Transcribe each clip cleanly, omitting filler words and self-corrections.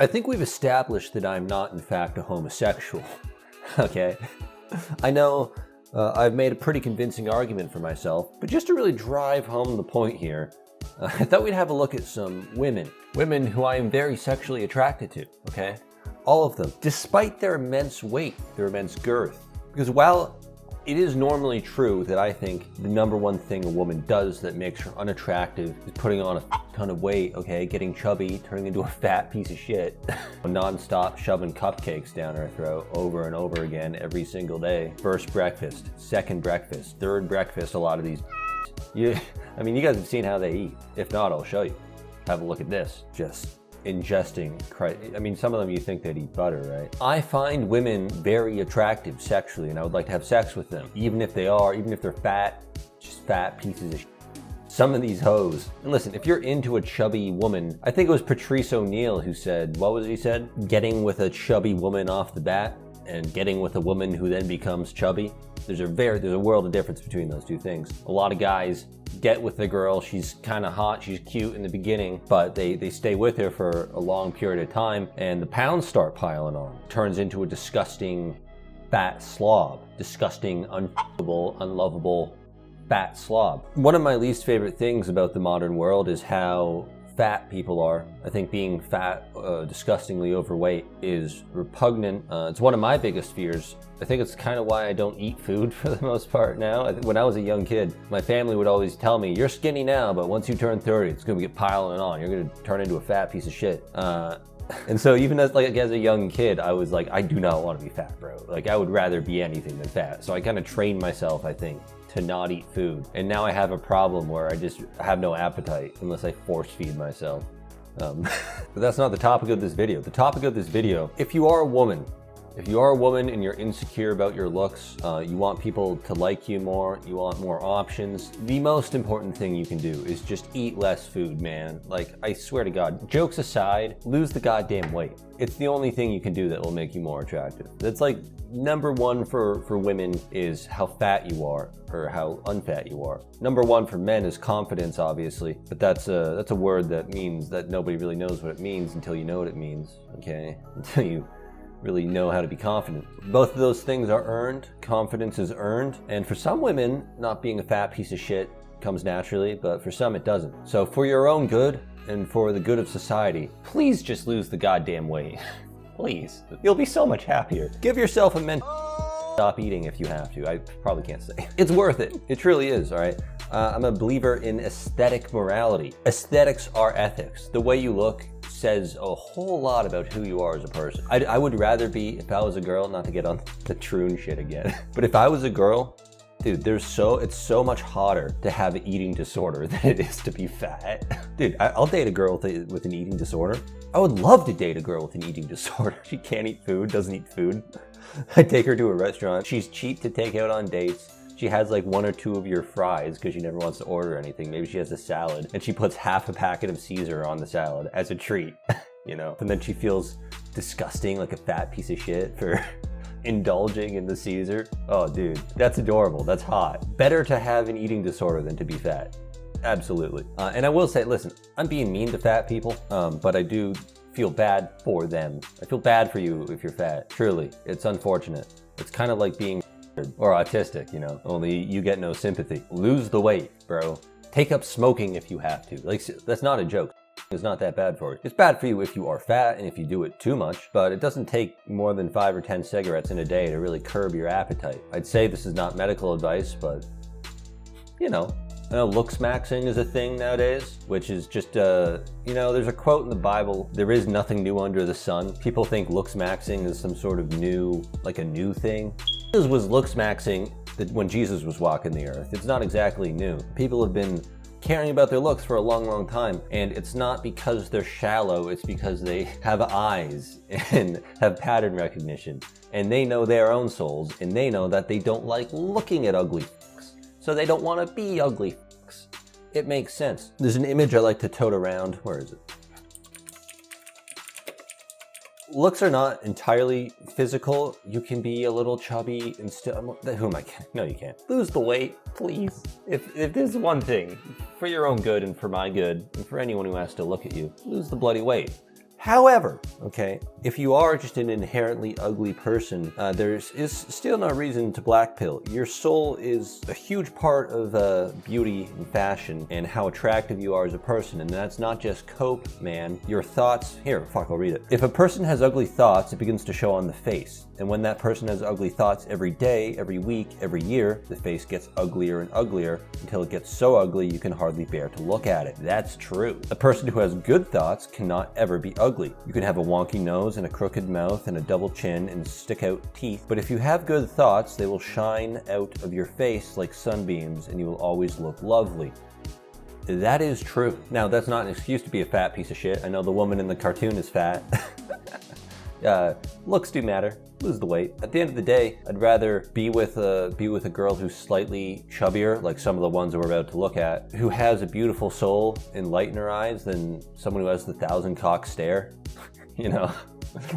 I think we've established that I'm not, in fact, a homosexual. Okay? I know I've made a pretty convincing argument for myself, but just to really drive home the point here, I thought we'd have a look at some women. Women who I am very sexually attracted to, okay? All of them, despite their immense weight, their immense girth. Because while it is normally true that I think the number one thing a woman does that makes her unattractive is putting on a ton of weight, okay? Getting chubby, turning into a fat piece of shit, non-stop shoving cupcakes down her throat over and over again every single day. First breakfast, second breakfast, third breakfast, a lot of these. You guys have seen how they eat. If not, I'll show you. Have a look at this. Just ingesting, some of them you think they'd eat butter, right? I find women very attractive sexually, and I would like to have sex with them, even if they're fat, just fat pieces of shit. Some of these hoes, and listen, if you're into a chubby woman, I think it was Patrice O'Neal who said, what was he said? Getting with a chubby woman off the bat and getting with a woman who then becomes chubby. There's a world of difference between those two things. A lot of guys get with the girl, she's kind of hot, she's cute in the beginning, but they stay with her for a long period of time and the pounds start piling on. Turns into a disgusting fat slob. Disgusting, unlovable fat slob. One of my least favorite things about the modern world is how fat people are. I think being fat, disgustingly overweight is repugnant. It's one of my biggest fears. I think it's kind of why I don't eat food for the most part now. When I was a young kid, my family would always tell me, you're skinny now, but once you turn 30, it's gonna get piling on. You're gonna turn into a fat piece of shit. And so even as a young kid, I was like, I do not want to be fat, bro. Like, I would rather be anything than fat. So I kind of trained myself, I think, to not eat food. And now I have a problem where I just have no appetite unless I force feed myself. But that's not the topic of this video. The topic of this video, if you are a woman and you're insecure about your looks, you want people to like you more, you want more options, the most important thing you can do is just eat less food, man. Like, I swear to God, jokes aside, lose the goddamn weight. It's the only thing you can do that will make you more attractive. That's like number one for women is how fat you are or how unfat you are. Number one for men is confidence, obviously, but that's a word that means that nobody really knows what it means until you know what it means, okay? Until you really know how to be confident. Both of those things are earned. Confidence is earned. And for some women, not being a fat piece of shit comes naturally, but for some it doesn't. So for your own good and for the good of society, please just lose the goddamn weight. Please. You'll be so much happier. Give yourself a mental stop eating if you have to. I probably can't say. It's worth it. It truly is, all right? I'm a believer in aesthetic morality. Aesthetics are ethics. The way you look says a whole lot about who you are as a person. I would rather be, if I was a girl, not to get on the troon shit again, but if I was a girl, dude, it's so much hotter to have an eating disorder than it is to be fat. Dude, I'll date a girl with an eating disorder. I would love to date a girl with an eating disorder. She can't eat food, doesn't eat food. I take her to a restaurant. She's cheap to take out on dates. She has like one or two of your fries because she never wants to order anything. Maybe she has a salad and she puts half a packet of Caesar on the salad as a treat, you know? And then she feels disgusting, like a fat piece of shit for indulging in the Caesar. Oh, dude, that's adorable. That's hot. Better to have an eating disorder than to be fat. Absolutely. And I will say, listen, I'm being mean to fat people, but I do feel bad for them. I feel bad for you if you're fat. Truly, it's unfortunate. It's kind of like being or autistic, you know, only you get no sympathy. Lose the weight, bro. Take up smoking if you have to. Like, that's not a joke. It's not that bad for you. It's bad for you if you are fat and if you do it too much, but it doesn't take more than 5 or 10 cigarettes in a day to really curb your appetite. I'd say this is not medical advice, but you know, I know looks maxing is a thing nowadays, which is just, you know, there's a quote in the Bible, there is nothing new under the sun. People think looks maxing is some sort of new, like a new thing. This was looks maxing when Jesus was walking the earth. It's not exactly new. People have been caring about their looks for a long, long time, and it's not because they're shallow, it's because they have eyes and have pattern recognition, and they know their own souls, and they know that they don't like looking at ugly f***s, so they don't want to be ugly f***s. It makes sense. There's an image I like to tote around. Where is it? Looks are not entirely physical. You can be a little chubby and still, who am I kidding? No, you can't. Lose the weight, please. If there's one thing, for your own good and for my good, and for anyone who has to look at you, lose the bloody weight. However, okay, if you are just an inherently ugly person, there is still no reason to blackpill. Your soul is a huge part of beauty and fashion and how attractive you are as a person. And that's not just cope, man. Your thoughts, here, fuck, I'll read it. If a person has ugly thoughts, it begins to show on the face. And when that person has ugly thoughts every day, every week, every year, the face gets uglier and uglier until it gets so ugly you can hardly bear to look at it. That's true. A person who has good thoughts cannot ever be ugly. You can have a wonky nose and a crooked mouth and a double chin and stick out teeth, but if you have good thoughts, they will shine out of your face like sunbeams and you will always look lovely. That is true. Now, that's not an excuse to be a fat piece of shit. I know the woman in the cartoon is fat. Looks do matter. Lose the weight. At the end of the day, I'd rather be with a girl who's slightly chubbier, like some of the ones that we're about to look at, who has a beautiful soul and light in her eyes, than someone who has the 1,000-cock stare. You know,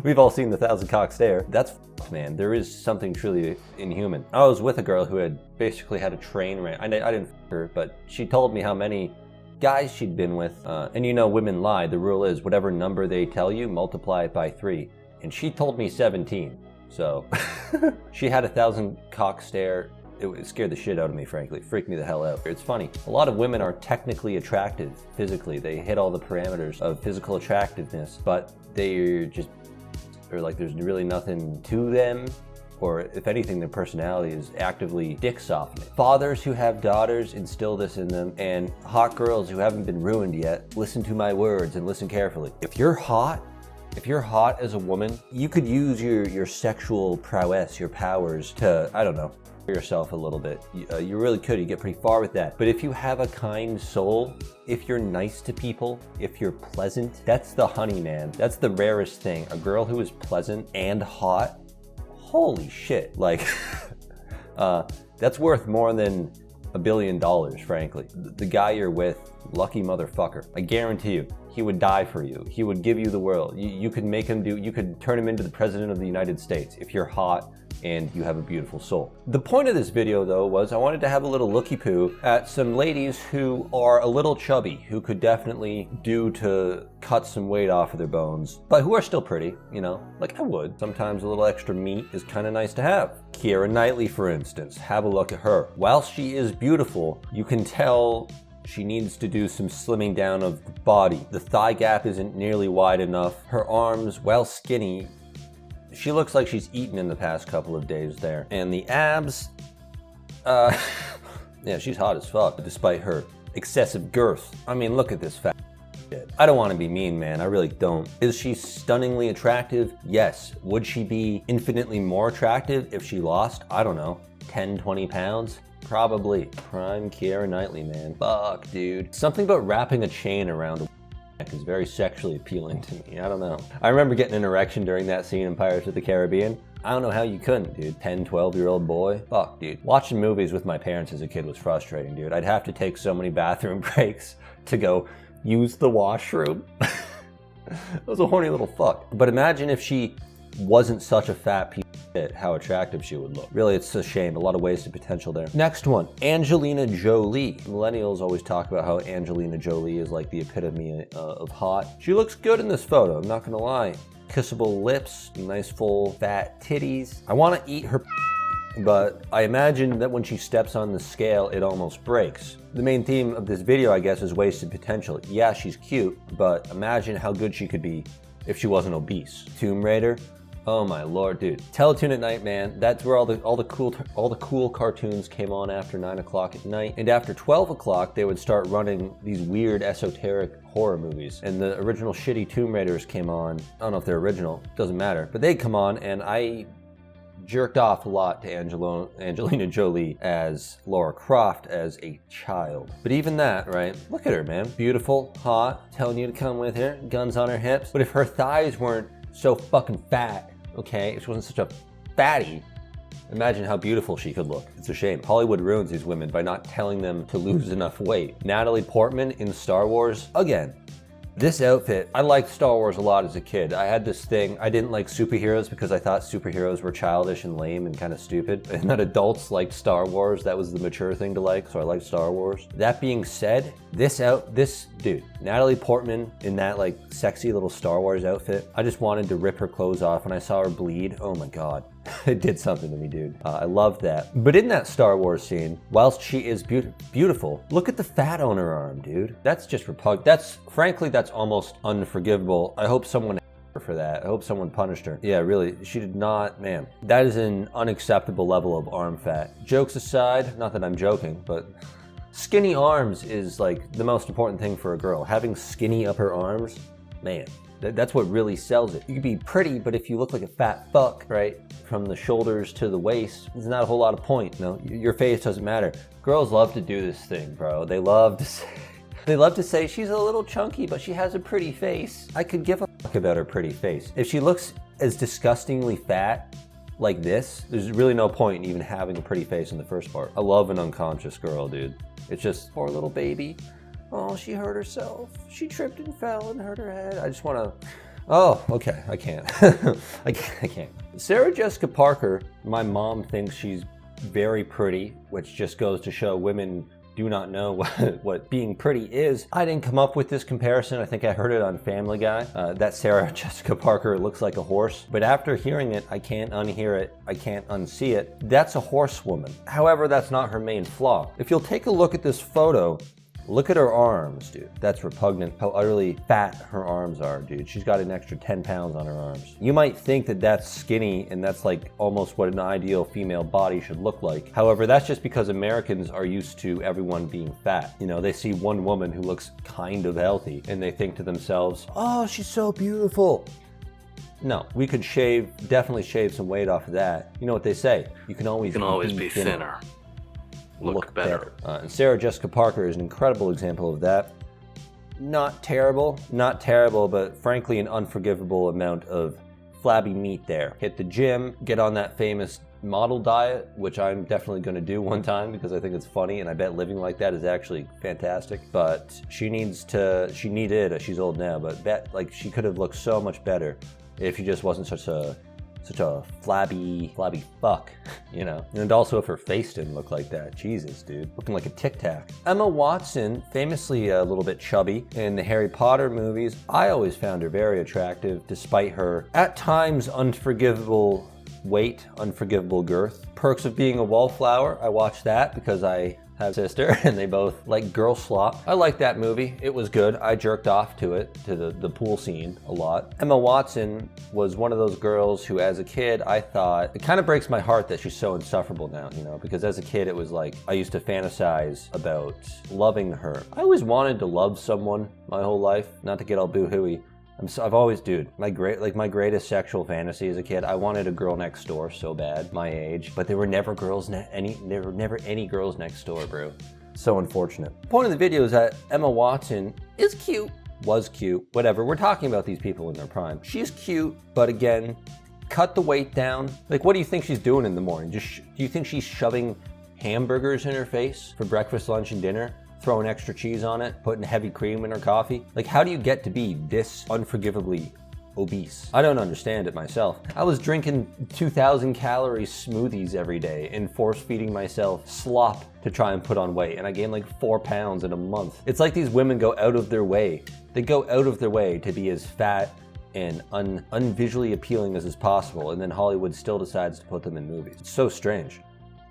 we've all seen the 1,000-cock stare. That's man. There is something truly inhuman. I was with a girl who had basically had a train wreck. I didn't f her, but she told me how many guys she'd been with. And you know, women lie. The rule is whatever number they tell you, multiply it by 3. And she told me 17. So she had a 1,000-cock stare. It scared the shit out of me, frankly. It freaked me the hell out. It's funny. A lot of women are technically attractive physically. They hit all the parameters of physical attractiveness, but they're like there's really nothing to them. Or if anything, their personality is actively dick softening. Fathers who have daughters, instill this in them. And hot girls who haven't been ruined yet, listen to my words and listen carefully. If you're hot as a woman, you could use your sexual prowess, your powers to, I don't know, yourself a little bit. You really could. You get pretty far with that. But if you have a kind soul, if you're nice to people, if you're pleasant, that's the honey, man. That's the rarest thing. A girl who is pleasant and hot, holy shit. Like, that's worth more than $1 billion, frankly. The guy you're with, lucky motherfucker. I guarantee you, he would die for you. He would give you the world. You could make him you could turn him into the president of the United States if you're hot and you have a beautiful soul. The point of this video, though, was I wanted to have a little looky-poo at some ladies who are a little chubby, who could definitely do to cut some weight off of their bones, but who are still pretty, you know, like I would. Sometimes a little extra meat is kind of nice to have. Keira Knightley, for instance, have a look at her. While she is beautiful, you can tell she needs to do some slimming down of the body. The thigh gap isn't nearly wide enough. Her arms, while skinny, she looks like she's eaten in the past couple of days there. And the abs, yeah, she's hot as fuck, despite her excessive girth. I mean, look at this fat shit. I don't want to be mean, man, I really don't. Is she stunningly attractive? Yes. Would she be infinitely more attractive if she lost, I don't know, 10, 20 pounds? Probably. Prime Keira Knightley, man. Fuck, dude. Something about wrapping a chain around the neck is very sexually appealing to me. I don't know. I remember getting an erection during that scene in Pirates of the Caribbean. I don't know how you couldn't, dude. 10, 12-year-old boy. Fuck, dude. Watching movies with my parents as a kid was frustrating, dude. I'd have to take so many bathroom breaks to go use the washroom. I was a horny little fuck. But imagine if she wasn't such a fat piece of shit, how attractive she would look. Really, it's a shame. A lot of wasted potential there. Next one, Angelina Jolie. Millennials always talk about how Angelina Jolie is like the epitome of hot. She looks good in this photo, I'm not gonna lie. Kissable lips, nice full fat titties. I wanna eat her, but I imagine that when she steps on the scale, it almost breaks. The main theme of this video, I guess, is wasted potential. Yeah, she's cute, but imagine how good she could be if she wasn't obese. Tomb Raider. Oh my lord, dude. Teletoon at night, man. That's where all the cool cartoons came on after 9 o'clock at night. And after 12 o'clock, they would start running these weird esoteric horror movies. And the original shitty Tomb Raiders came on. I don't know if they're original, doesn't matter. But they'd come on, and I jerked off a lot to Angelina Jolie as Lara Croft as a child. But even that, right? Look at her, man. Beautiful, hot, telling you to come with her, guns on her hips. But if her thighs weren't so fucking fat, okay, if she wasn't such a fatty, imagine how beautiful she could look. It's a shame. Hollywood ruins these women by not telling them to lose enough weight. Natalie Portman in Star Wars, again, This outfit, I liked Star Wars a lot as a kid. I had this thing, I didn't like superheroes because I thought superheroes were childish and lame and kind of stupid. And that adults liked Star Wars, that was the mature thing to like, so I liked Star Wars. That being said, this dude, Natalie Portman in that like sexy little Star Wars outfit, I just wanted to rip her clothes off when I saw her bleed. Oh my God. It did something to me, dude. I loved that. But in that Star Wars scene, whilst she is beautiful, look at the fat on her arm, dude. That's just repugnant. Frankly, that's almost unforgivable. I hope someone for that. I hope someone punished her. Yeah, really, she did not, man. That is an unacceptable level of arm fat. Jokes aside, not that I'm joking, but skinny arms is like the most important thing for a girl. Having skinny upper arms, man. That's what really sells it. You can be pretty, but if you look like a fat fuck, right, from the shoulders to the waist, there's not a whole lot of point. No, your face doesn't matter. Girls love to do this thing, bro. They love to say she's a little chunky, but she has a pretty face. I could give a fuck about her pretty face. If she looks as disgustingly fat like this, there's really no point in even having a pretty face in the first part. I love an unconscious girl, dude. It's just, poor little baby. Oh, she hurt herself. She tripped and fell and hurt her head. I just want to... Oh, okay. I can't. I can't. Sarah Jessica Parker, my mom thinks she's very pretty, which just goes to show women do not know what being pretty is. I didn't come up with this comparison. I think I heard it on Family Guy. That Sarah Jessica Parker looks like a horse. But after hearing it, I can't unhear it. I can't unsee it. That's a horsewoman. However, that's not her main flaw. If you'll take a look at this photo, look at her arms, dude. That's repugnant, how utterly fat her arms are, dude. She's got an extra 10 pounds on her arms. You might think that that's skinny and that's like almost what an ideal female body should look like. However, that's just because Americans are used to everyone being fat. You know, they see one woman who looks kind of healthy and they think to themselves, oh, she's so beautiful. No, we could definitely shave some weight off of that. You know what they say, you can always be thinner. Look better. And Sarah Jessica Parker is an incredible example of that. Not terrible, but frankly an unforgivable amount of flabby meat there. Hit the gym, get on that famous model diet, which I'm definitely going to do one time because I think it's funny and I bet living like that is actually fantastic. But she's old now, but she could have looked so much better if she just wasn't such a flabby fuck, you know? And also if her face didn't look like that. Jesus, dude. Looking like a Tic Tac. Emma Watson, famously a little bit chubby in the Harry Potter movies. I always found her very attractive despite her, at times, unforgivable weight, unforgivable girth. Perks of Being a Wallflower, I watched that because I have a sister and they both like girl slop. I liked that movie. It was good. I jerked off to it, to the pool scene a lot. Emma Watson was one of those girls who as a kid I thought, it kind of breaks my heart that she's so insufferable now, you know, because as a kid it was like I used to fantasize about loving her. I always wanted to love someone my whole life, not to get all boo-hooey. I've always, dude, my greatest sexual fantasy as a kid, I wanted a girl next door so bad, my age, but there were never any girls next door, bro. So unfortunate. The point of the video is that Emma Watson is cute, was cute, whatever. We're talking about these people in their prime. She's cute, but again, cut the weight down. Like, what do you think she's doing in the morning? Do you think she's shoving hamburgers in her face for breakfast, lunch, and dinner? Throwing extra cheese on it, putting heavy cream in her coffee? Like, how do you get to be this unforgivably obese? I don't understand it myself. I was drinking 2,000 calorie smoothies every day and force feeding myself slop to try and put on weight, and I gained like 4 pounds in a month. It's like these women go out of their way. They go out of their way to be as fat and unvisually appealing as is possible, and then Hollywood still decides to put them in movies. It's so strange.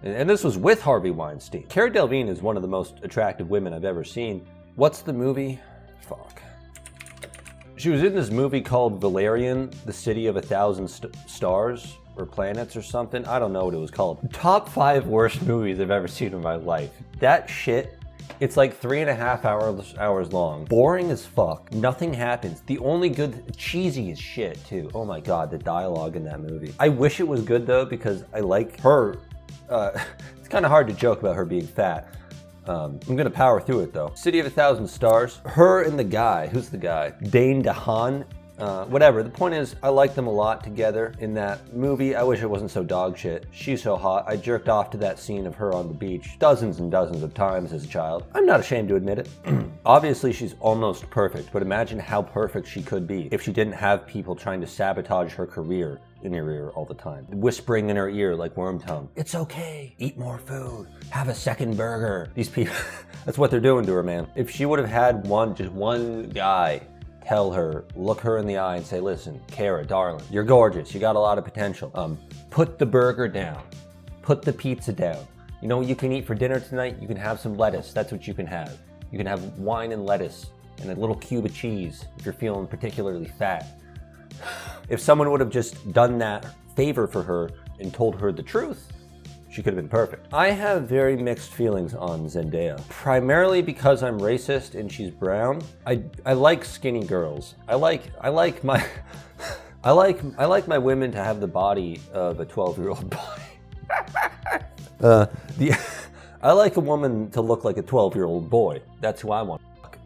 And this was with Harvey Weinstein. Cara Delevingne is one of the most attractive women I've ever seen. What's the movie? Fuck. She was in this movie called Valerian, the City of 1,000 Stars or Planets or something. I don't know what it was called. Top 5 worst movies I've ever seen in my life. That shit, it's like 3.5 hours long. Boring as fuck. Nothing happens. The only good, cheesy as shit too. Oh my God, the dialogue in that movie. I wish it was good though because I like her. It's kind of hard to joke about her being fat. I'm gonna power through it though. City of 1,000 Stars. Her and the guy, who's the guy? Dane DeHaan. Whatever. The point is, I like them a lot together in that movie. I wish it wasn't so dog shit. She's so hot. I jerked off to that scene of her on the beach dozens and dozens of times as a child. I'm not ashamed to admit it. Obviously, she's almost perfect, but imagine how perfect she could be if she didn't have people trying to sabotage her career in her ear all the time, whispering in her ear like worm tongue. It's okay. Eat more food. Have a second burger. These people, that's what they're doing to her, man. If she would have had just one guy tell her, look her in the eye and say, listen, Kara, darling, you're gorgeous. You got a lot of potential. Put the burger down. Put the pizza down. You know what you can eat for dinner tonight? You can have some lettuce. That's what you can have. You can have wine and lettuce and a little cube of cheese if you're feeling particularly fat. If someone would have just done that favor for her and told her the truth, she could have been perfect. I have very mixed feelings on Zendaya, primarily because I'm racist and she's brown. I like skinny girls. I like my women to have the body of a 12-year-old boy. I like a woman to look like a 12-year-old boy. That's who I want.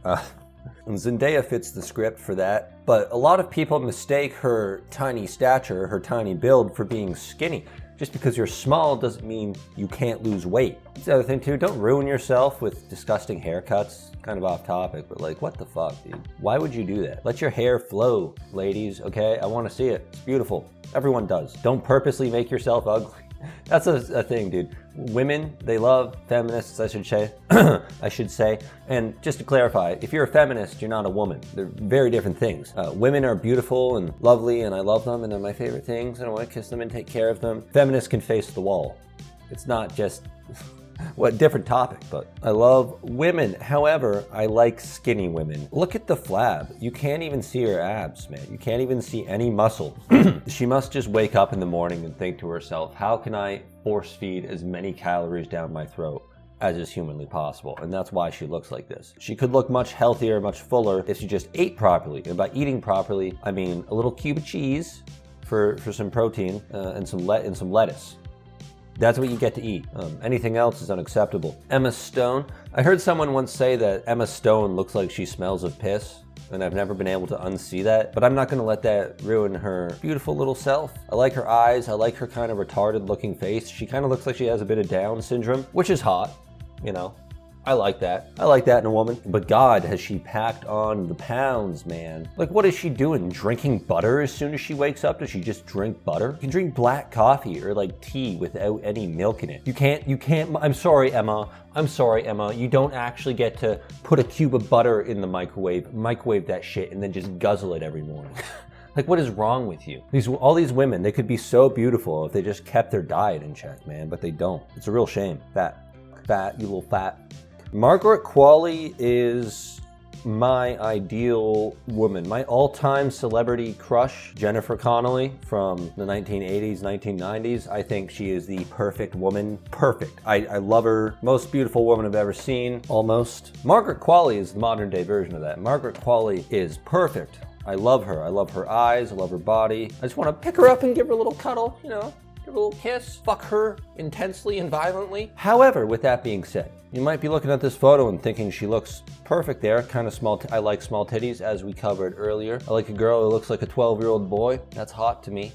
And Zendaya fits the script for that, but a lot of people mistake her tiny stature, her tiny build for being skinny. Just because you're small doesn't mean you can't lose weight. That's the other thing too, don't ruin yourself with disgusting haircuts. Kind of off topic, but like, what the fuck, dude? Why would you do that? Let your hair flow, ladies, okay? I want to see it. It's beautiful. Everyone does. Don't purposely make yourself ugly. That's a thing, dude. Women, they love feminists, I should say. And just to clarify, if you're a feminist, you're not a woman. They're very different things. Women are beautiful and lovely, and I love them, and they're my favorite things, and I want to kiss them and take care of them. Feminists can face the wall. It's not just... What different topic, but I love women. However, I like skinny women. Look at the flab. You can't even see her abs, man. You can't even see any muscle. She must just wake up in the morning and think to herself, how can I force feed as many calories down my throat as is humanly possible? And that's why she looks like this. She could look much healthier, much fuller if she just ate properly. And by eating properly, I mean a little cube of cheese for some protein and some lettuce. That's what you get to eat. Anything else is unacceptable. Emma Stone. I heard someone once say that Emma Stone looks like she smells of piss, and I've never been able to unsee that, but I'm not gonna let that ruin her beautiful little self. I like her eyes. I like her kind of retarded looking face. She kind of looks like she has a bit of Down syndrome, which is hot, you know. I like that. I like that in a woman. But God, has she packed on the pounds, man. Like, what is she doing? Drinking butter as soon as she wakes up? Does she just drink butter? You can drink black coffee or like tea without any milk in it. You can't, I'm sorry, Emma. You don't actually get to put a cube of butter in the microwave that shit, and then just guzzle it every morning. Like, what is wrong with you? All these women, they could be so beautiful if they just kept their diet in check, man, but they don't. It's a real shame. Fat, you little fat. Margaret Qualley is my ideal woman. My all-time celebrity crush, Jennifer Connelly from the 1980s, 1990s. I think she is the perfect woman. Perfect. I love her. Most beautiful woman I've ever seen, almost. Margaret Qualley is the modern day version of that. Margaret Qualley is perfect. I love her. I love her eyes. I love her body. I just want to pick her up and give her a little cuddle, you know. Give her a little kiss, fuck her intensely and violently. However, with that being said, you might be looking at this photo and thinking she looks perfect there, kind of small. I like small titties, as we covered earlier. I like a girl who looks like a 12-year-old boy. That's hot to me.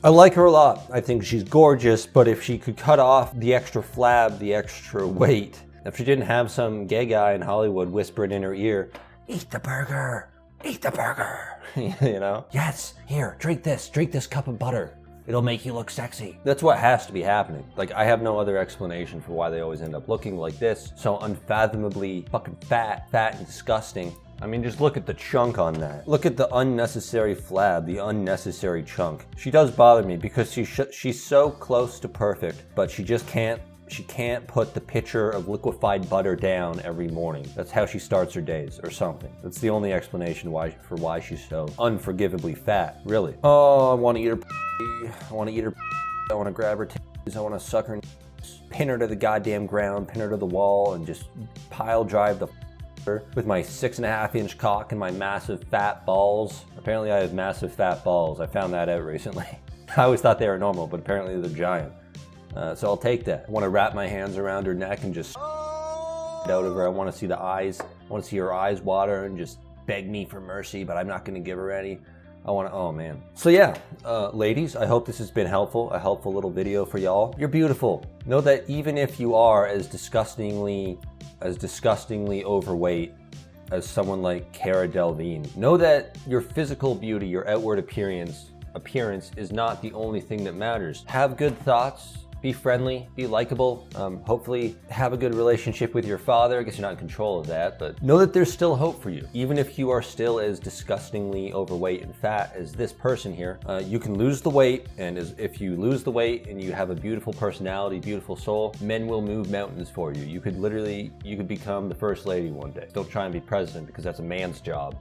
I like her a lot. I think she's gorgeous, but if she could cut off the extra flab, the extra weight, if she didn't have some gay guy in Hollywood whispering in her ear, eat the burger, eat the burger, you know? Yes, here, drink this cup of butter. It'll make you look sexy. That's what has to be happening. Like, I have no other explanation for why they always end up looking like this. So unfathomably fucking fat and disgusting. I mean, just look at the chunk on that. Look at the unnecessary flab, the unnecessary chunk. She does bother me because she's so close to perfect, but she just can't put the pitcher of liquefied butter down every morning. That's how she starts her days, or something. That's the only explanation for why she's so unforgivably fat, really. Oh, I want to eat her. I want to eat her. I want to grab her titties. I want to suck her, pin her to the goddamn ground, pin her to the wall, and just pile drive the her with my 6.5-inch cock and my massive fat balls. Apparently, I have massive fat balls. I found that out recently. I always thought they were normal, but apparently they're giant. So I'll take that. I want to wrap my hands around her neck and just out of her. I want to see the eyes. I want to see her eyes water and just beg me for mercy, but I'm not going to give her any. Oh man. So yeah, ladies, I hope this has been helpful, a helpful little video for y'all. You're beautiful. Know that even if you are as disgustingly overweight as someone like Cara Delevingne, know that your physical beauty, your outward appearance is not the only thing that matters. Have good thoughts. Be friendly, be likable, hopefully have a good relationship with your father. I guess you're not in control of that, but know that there's still hope for you. Even if you are still as disgustingly overweight and fat as this person here, you can lose the weight, and if you lose the weight and you have a beautiful personality, beautiful soul, men will move mountains for you. You could become the first lady one day. Don't try and be president because that's a man's job.